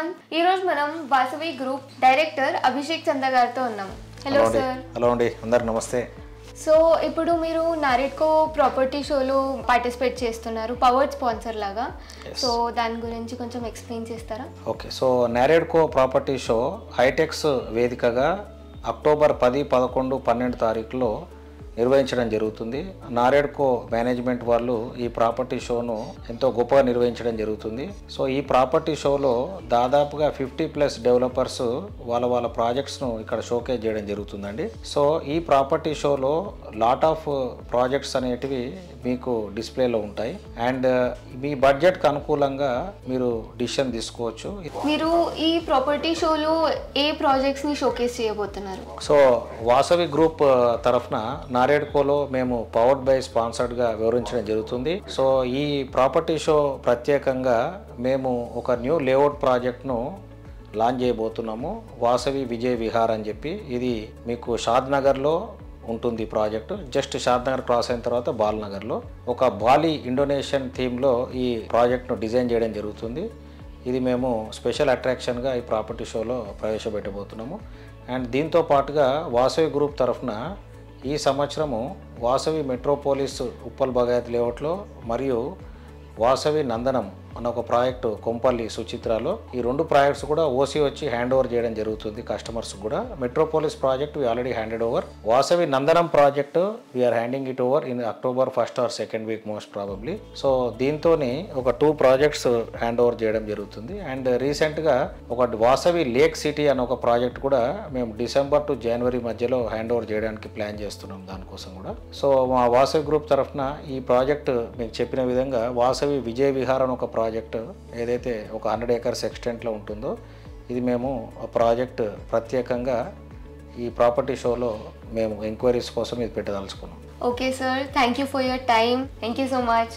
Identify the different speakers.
Speaker 1: నమస్కారం. ఈ రోజు మనం వాసవి గ్రూప్ డైరెక్టర్ అభిషేక్ చంద్ర గారితో ఉన్నాము. Hello sir.
Speaker 2: హలో అండి, అందరికి నమస్తే.
Speaker 1: సో ఇప్పుడు మీరు నారెడ్కో ప్రాపర్టీ షోలో పార్టిసిపేట్ చేస్తున్నారు పవర్డ్ స్పాన్సర్ లాగా. సో దాని గురించి కొంచెం ఎక్స్ప్లెయిన్ చేస్తారా?
Speaker 2: Okay, so NAREDCO property show HITEX వేదికగా అక్టోబర్ 10, 11, 12 తారీఖులో నిర్వహించడం జరుగుతుంది. నారెడ్కో మేనేజ్మెంట్ వాళ్ళు ఈ ప్రాపర్టీ షోను ఎంతో గొప్పగా నిర్వహించడం జరుగుతుంది. సో ఈ ప్రాపర్టీ షోలో దాదాపుగా 50+ డెవలపర్స్ వాళ్ళ ప్రాజెక్ట్స్ను ఇక్కడ షోకేస్ చేయడం జరుగుతుందండి. సో ఈ ప్రాపర్టీ షోలో లాట్ ఆఫ్ ప్రాజెక్ట్స్ అనేటివి మీకు డిస్ప్లేలో ఉంటాయి అండ్ మీ బడ్జెట్కి అనుకూలంగా మీరు డిసిషన్ తీసుకోవచ్చు.
Speaker 1: మీరు ఈ ప్రాపర్టీ షోలో ఏ ప్రాజెక్ట్స్ని షోకేస్ చేయబోతున్నారు?
Speaker 2: సో వాసవి గ్రూప్ తరఫున నారెడ్కోలో మేము పవర్డ్ బై స్పాన్సర్డ్గా వివరించడం జరుగుతుంది. సో ఈ ప్రాపర్టీ షో ప్రత్యేకంగా మేము ఒక న్యూ లేఅవుట్ ప్రాజెక్ట్ను లాంచ్ చేయబోతున్నాము. వాసవి విజయ్ విహార్ అని చెప్పి ఇది మీకు షాద్నగర్లో ఉంటుంది. ప్రాజెక్టు జస్ట్ షాద్నగర్ క్రాస్ అయిన తర్వాత బాల్నగర్లో ఒక బాలి ఇండోనేషియన్ థీమ్లో ఈ ప్రాజెక్ట్ను డిజైన్ చేయడం జరుగుతుంది. ఇది మేము స్పెషల్ అట్రాక్షన్గా ఈ ప్రాపర్టీ షోలో ప్రవేశపెట్టబోతున్నాము. అండ్ దీంతో పాటుగా వాసవి గ్రూప్ తరఫున ఈ సంవత్సరము వాసవి మెట్రోపోలిస్ ఉప్పల్ బగాయత్ లేఅవుట్లో మరియు వాసవి నందనం అన్న ఒక ప్రాజెక్టు కొంపల్లి సుచిత్రాలో ఈ 2 ప్రాజెక్ట్స్ కూడా ఓసీ వచ్చి హ్యాండ్ ఓవర్ చేయడం జరుగుతుంది కస్టమర్స్ కూడా. Metropolis project we already handed over. Vasavi Nandanam project we're handing it over in October 1st or 2nd week most probably. So దీంతో ఒక 2 ప్రాజెక్ట్స్ హ్యాండ్ ఓవర్ చేయడం జరుగుతుంది. అండ్ రీసెంట్గా ఒక వాసవి లేక్ సిటీ అనే ఒక ప్రాజెక్ట్ కూడా మేము డిసెంబర్ టు జనవరి మధ్యలో హ్యాండ్ ఓవర్ చేయడానికి ప్లాన్ చేస్తున్నాం దానికోసం కూడా. సో మా వాసవి గ్రూప్ తరఫున ఈ ప్రాజెక్ట్ మీకు చెప్పిన విధంగా వాసవి విజయ్ విహార్ అని ఒక ప్రాజెక్ట్ ఏదైతే ఒక 100 acres ఎక్స్టెంట్లో ఉంటుందో ఇది మేము ఆ ప్రాజెక్ట్ ప్రత్యేకంగా ఈ ప్రాపర్టీ షోలో మేము ఎంక్వైరీస్ కోసం ఇది పెట్టదలుచుకున్నాం.
Speaker 1: Okay sir, thank you for your time. Thank you so much.